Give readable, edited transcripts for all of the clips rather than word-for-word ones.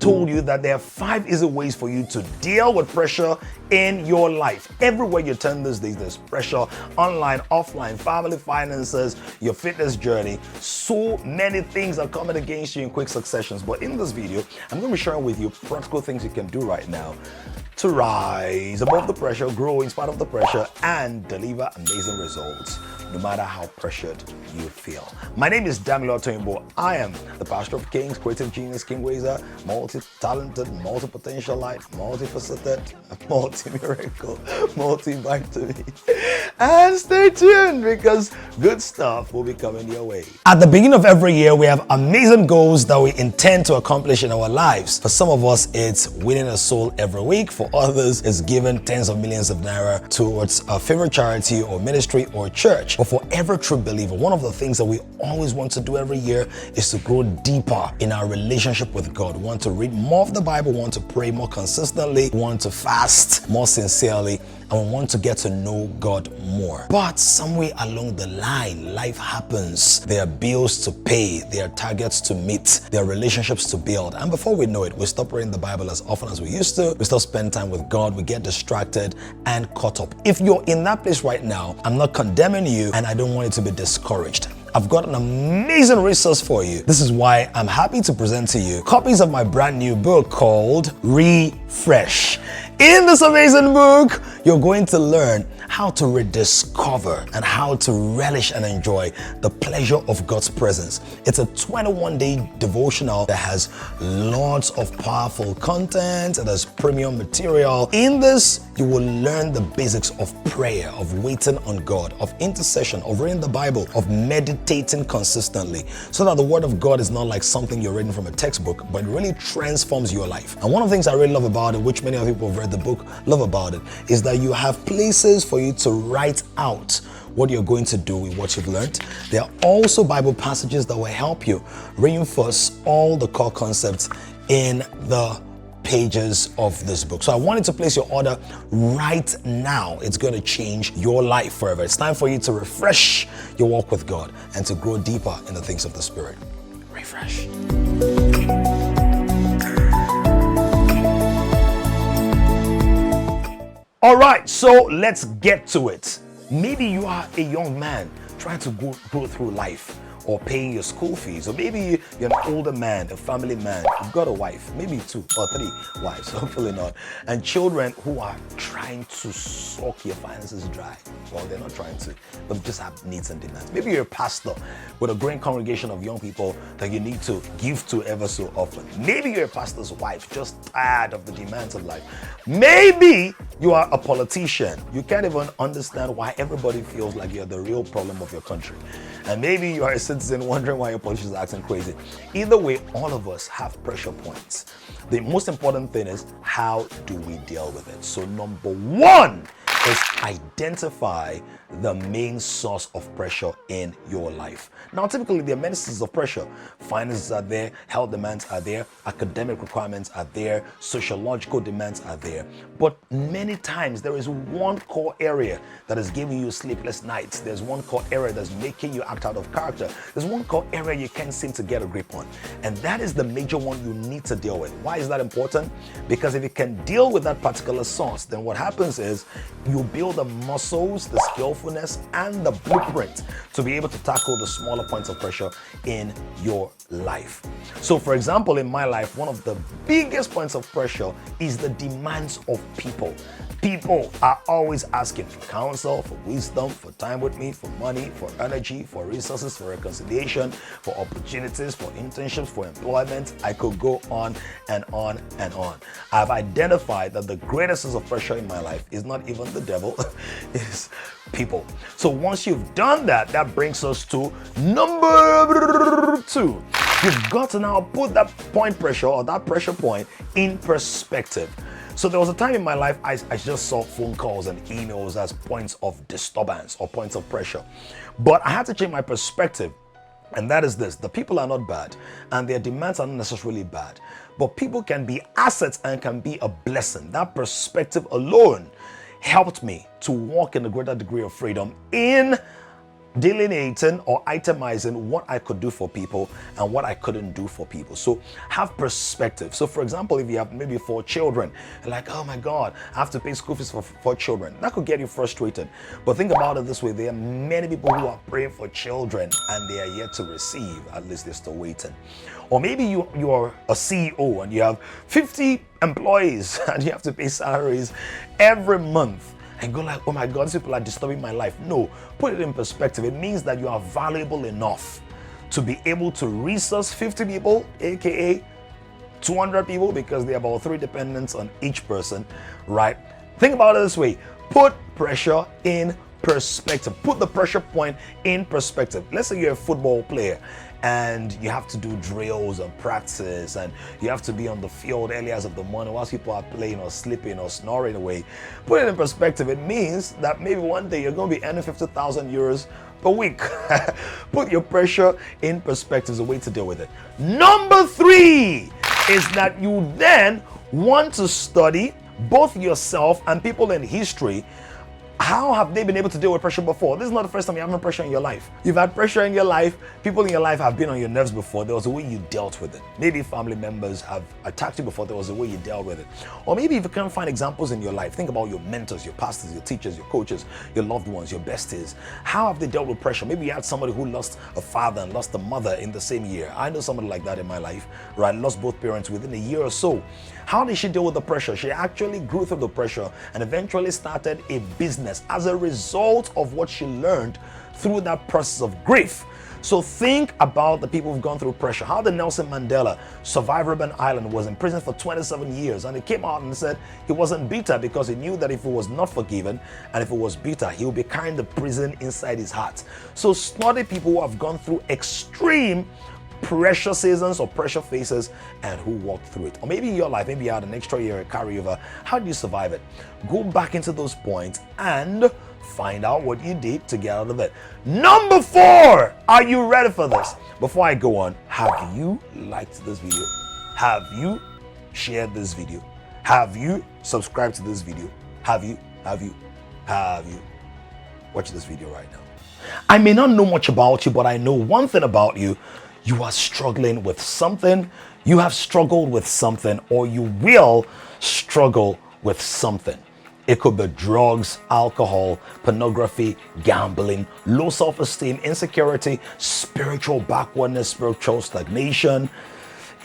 told you that there are 5 easy ways for you to deal with pressure in your life. Everywhere you turn these days, there's pressure, online, offline, family, finances, your fitness journey. So many things are coming against you in quick successions. But in this video, I'm going to be sharing with you practical things you can do right now to rise above the pressure, grow in spite of the pressure, and deliver amazing results no matter how pressured you feel. My name is Damilola Oluwatoyinbo. I am the pastor of kings, creative genius, King Wazir, multi-talented, multi-potential life, multifaceted, multi-miracle, multi-vitamin. And stay tuned because good stuff will be coming your way. At the beginning of every year, we have amazing goals that we intend to accomplish in our lives. For some of us, it's winning a soul every week. For others, it's giving tens of millions of naira towards a favorite charity or ministry or church. But for every true believer, one of the things that we always want to do every year is to grow deeper in our relationship with God. We want to read more of the Bible, want to pray more consistently, want to fast more sincerely, and we want to get to know God more. But somewhere along the line, life happens. There are bills to pay, there are targets to meet, there are relationships to build. And before we know it, we stop reading the Bible as often as we used to. We stop spending time with God, we get distracted and caught up. If you're in that place right now, I'm not condemning you and I don't want you to be discouraged. I've got an amazing resource for you. This is why I'm happy to present to you copies of my brand new book called Refresh. In this amazing book, you're going to learn how to rediscover and how to relish and enjoy the pleasure of God's presence. It's a 21-day devotional that has lots of powerful content and has premium material. In this, you will learn the basics of prayer, of waiting on God, of intercession, of reading the Bible, of meditating consistently, so that the Word of God is not like something you're reading from a textbook, but it really transforms your life. And one of the things I really love about it, which many other people who've read the book love about it, is that you have places for you to write out what you're going to do with what you've learned. There are also Bible passages that will help you reinforce all the core concepts in the pages of this book. So I wanted to place your order right now. It's going to change your life forever. It's time for you to refresh your walk with God and to grow deeper in the things of the Spirit. Refresh. All right, so let's get to it. Maybe you are a young man trying to go through life or paying your school fees, or maybe you're an older man, a family man, you've got a wife, maybe 2 or 3 wives, hopefully not, and children who are trying to suck your finances dry. Well, they're not trying to, but just have needs and demands. Maybe you're a pastor with a growing congregation of young people that you need to give to ever so often. Maybe you're a pastor's wife, just tired of the demands of life. Maybe you are a politician. You can't even understand why everybody feels like you're the real problem of your country. And maybe you are a citizen wondering why your politicians are acting crazy. Either way, all of us have pressure points. The most important thing is, how do we deal with it? So number 1 is identify the main source of pressure in your life. Now, typically there are many sources of pressure. Finances are there, health demands are there, academic requirements are there, sociological demands are there. But many times there is one core area that is giving you sleepless nights. There's one core area that's making you act out of character. There's one core area you can't seem to get a grip on. And that is the major one you need to deal with. Why is that important? Because if you can deal with that particular source, then what happens is you build the muscles, the skillfulness, and the blueprint to be able to tackle the smaller points of pressure in your life. So for example, in my life, one of the biggest points of pressure is the demands of people. People are always asking for counsel, for wisdom, for time with me, for money, for energy, for resources, for reconciliation, for opportunities, for internships, for employment. I could go on and on and on. I've identified that the greatest source of pressure in my life is not even the devil, it is people. So once you've done that, that brings us to number 2. You've got to now put that point pressure or that pressure point in perspective. So there was a time in my life I just saw phone calls and emails as points of disturbance or points of pressure. But I had to change my perspective. And that is this: the people are not bad and their demands are not necessarily bad, but people can be assets and can be a blessing. That perspective alone helped me to walk in a greater degree of freedom in delineating or itemizing what I could do for people and what I couldn't do for people. So have perspective. So for example, if you have maybe 4 children, like, oh my God, I have to pay school fees for 4 children. That could get you frustrated. But think about it this way. There are many people who are praying for children and they are yet to receive. At least they're still waiting. Or maybe you are a CEO and you have 50 employees and you have to pay salaries every month. And go like, oh my God, these people are disturbing my life. No, put it in perspective. It means that you are valuable enough to be able to resource 50 people, aka 200 people, because there are about 3 dependents on each person, right? Think about it this way. Put pressure in perspective. Put the pressure point in perspective. Let's say you're a football player and you have to do drills and practice and you have to be on the field early hours of the morning whilst people are playing or sleeping or snoring away. Put it in perspective. It means that maybe one day you're going to be earning 50,000 euros per week. Put your pressure in perspective is a way to deal with it. Number 3 is that you then want to study both yourself and people in history. How have they been able to deal with pressure before? This is not the first time you're having pressure in your life. You've had pressure in your life. People in your life have been on your nerves before. There was a way you dealt with it. Maybe family members have attacked you before. There was a way you dealt with it. Or maybe if you can't find examples in your life, think about your mentors, your pastors, your teachers, your coaches, your loved ones, your besties. How have they dealt with pressure? Maybe you had somebody who lost a father and lost a mother in the same year. I know somebody like that in my life, right? Lost both parents within a year or so. How did she deal with the pressure? She actually grew through the pressure and eventually started a business as a result of what she learned through that process of grief. So think about the people who've gone through pressure. How did Nelson Mandela survive Robben Island, was in prison for 27 years, and he came out and said he wasn't bitter because he knew that if he was not forgiven and if he was bitter, he would be carrying the prison inside his heart. So study people who have gone through extreme pressure seasons or pressure phases and who walked through it. Or maybe in your life, maybe you had an extra year carryover. How do you survive it? Go back into those points and find out what you did to get out of it. Number 4, are you ready for this? Before I go on, have you liked this video? Have you shared this video? Have you subscribed to this video? Have you watch this video right now? I may not know much about you, but I know one thing about you. You are struggling with something, you have struggled with something, or you will struggle with something. It could be drugs, alcohol, pornography, gambling, low self-esteem, insecurity, spiritual backwardness, spiritual stagnation,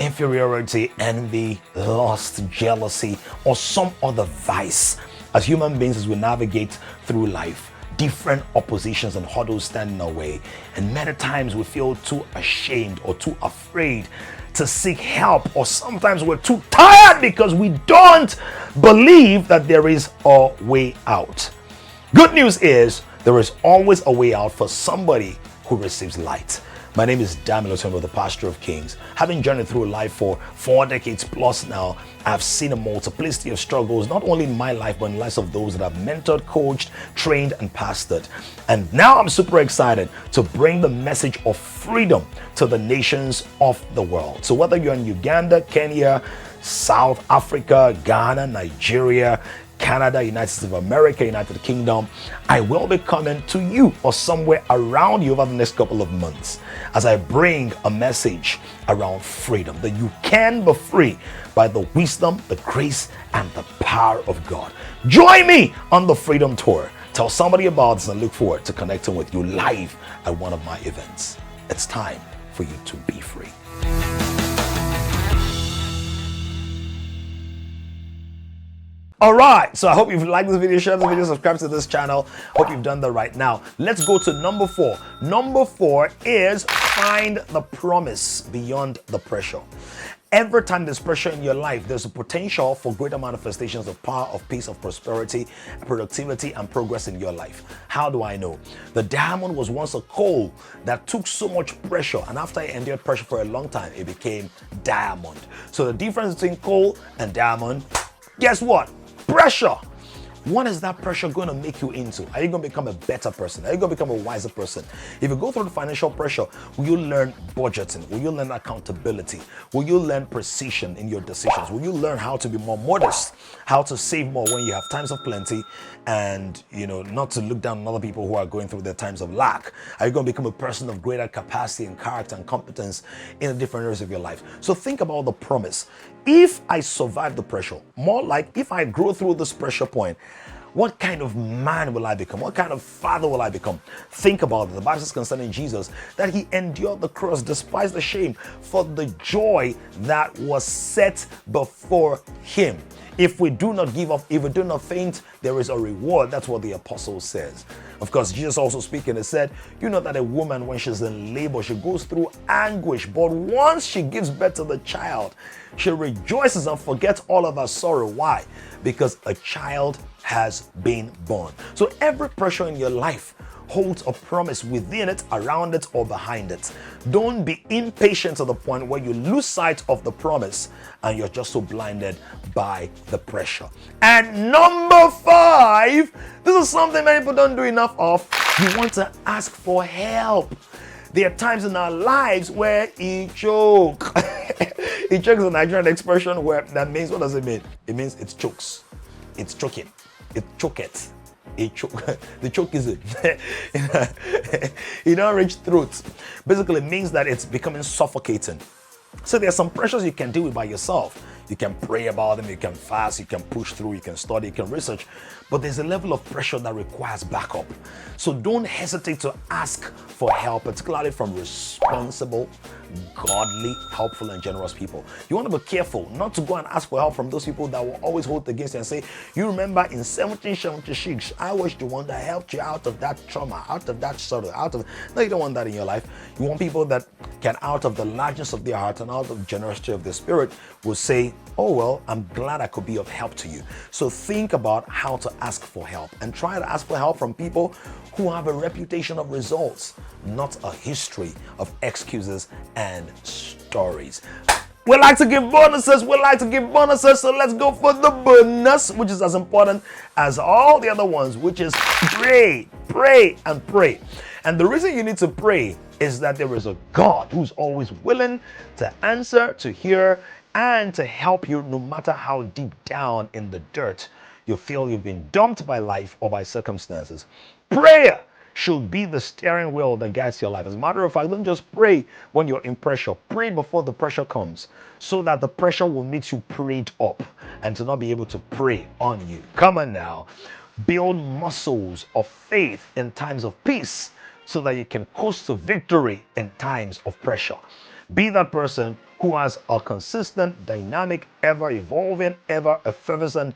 inferiority, envy, lust, jealousy, or some other vice. As human beings, as we navigate through life, different oppositions and hurdles stand in our way, and many times we feel too ashamed or too afraid to seek help, or sometimes we're too tired because we don't believe that there is a way out. Good news is there is always a way out for somebody who receives light. My name is Damilola Oluwatoyinbo, the pastor of kings. Having journeyed through life for 4 decades plus now, I've seen a multiplicity of struggles, not only in my life, but in the lives of those that I've mentored, coached, trained, and pastored. And now I'm super excited to bring the message of freedom to the nations of the world. So whether you're in Uganda, Kenya, South Africa, Ghana, Nigeria, Canada, United States of America, United Kingdom, I will be coming to you or somewhere around you over the next couple of months as I bring a message around freedom, that you can be free by the wisdom, the grace, and the power of God. Join me on the Freedom Tour. Tell somebody about this and look forward to connecting with you live at one of my events. It's time for you to be free. All right, so I hope you've liked this video, share the video, subscribe to this channel. Hope you've done that right now. Let's go to number 4. Number 4 is find the promise beyond the pressure. Every time there's pressure in your life, there's a potential for greater manifestations of power, of peace, of prosperity, productivity, and progress in your life. How do I know? The diamond was once a coal that took so much pressure, and after it endured pressure for a long time, it became diamond. So the difference between coal and diamond, guess what? Pressure. What is that pressure going to make you into? Are you going to become a better person? Are you going to become a wiser person? If you go through the financial pressure, will you learn budgeting? Will you learn accountability? Will you learn precision in your decisions? Will you learn how to be more modest? How to save more when you have times of plenty, and not to look down on other people who are going through their times of lack? Are you going to become a person of greater capacity and character and competence in the different areas of your life? So think about the promise. If I survive the pressure, more like if I grow through this pressure point, what kind of man will I become? What kind of father will I become? Think about it. The Bible says concerning Jesus that he endured the cross, despised the shame, for the joy that was set before him. If we do not give up, if we do not faint, there is a reward. That's what the apostle says. Of course, Jesus also speaking, he said, you know that a woman, when she's in labor, she goes through anguish. But once she gives birth to the child, she rejoices and forgets all of her sorrow. Why? Because a child has been born. So every pressure in your life holds a promise within it, around it, or behind it. Don't be impatient to the point where you lose sight of the promise and you're just so blinded by the pressure. And number 5, this is something many people don't do enough of. You want to ask for help. There are times in our lives where he choke. He chokes is a Nigerian expression where that means, what does it mean? It means it chokes. It's choking. It choketh. The choke is it. You don't reach throat. Basically, it means that it's becoming suffocating. So there are some pressures you can deal with by yourself. You can pray about them, you can fast, you can push through, you can study, you can research. But there's a level of pressure that requires backup. So don't hesitate to ask for help, particularly from responsible, godly, helpful, and generous people. You want to be careful not to go and ask for help from those people that will always hold against you and say, you remember in 1776, I was the one that helped you out of that trauma, out of that sorrow, No, you don't want that in your life. You want people that can, out of the largeness of their heart and out of the generosity of their spirit, will say, oh, well, I'm glad I could be of help to you. So think about how to ask for help and try to ask for help from people who have a reputation of results, not a history of excuses and stories. We like to give bonuses. So let's go for the bonus, which is as important as all the other ones, which is pray, and pray. And the reason you need to pray is that there is a God who's always willing to answer, to hear, and to help you no matter how deep down in the dirt you feel you've been dumped by life or by circumstances. Prayer should be the steering wheel that guides your life. As a matter of fact, don't just pray when you're in pressure. Pray before the pressure comes so that the pressure will meet you prayed up and to not be able to pray on you. Come on now. Build muscles of faith in times of peace so that you can coast to victory in times of pressure. Be that person who has a consistent, dynamic, ever-evolving, ever-effervescent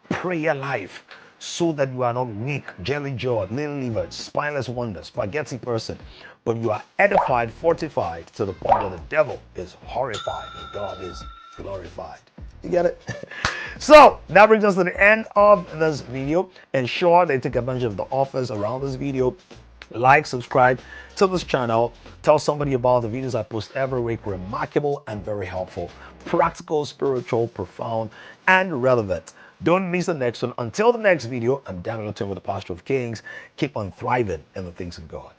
prayer life so that you are not weak, jelly-jawed, lean-livered, spineless wonder, spaghetti person, but you are edified, fortified to the point where the devil is horrified and God is glorified. You get it? So that brings us to the end of this video. Ensure that you take advantage of the offers around this video. Like, subscribe to this channel. Tell somebody about the videos I post every week. Remarkable and very helpful. Practical, spiritual, profound, and relevant. Don't miss the next one. Until the next video, I'm Damilola Oluwatoyinbo, the Pastor of Kings. Keep on thriving in the things of God.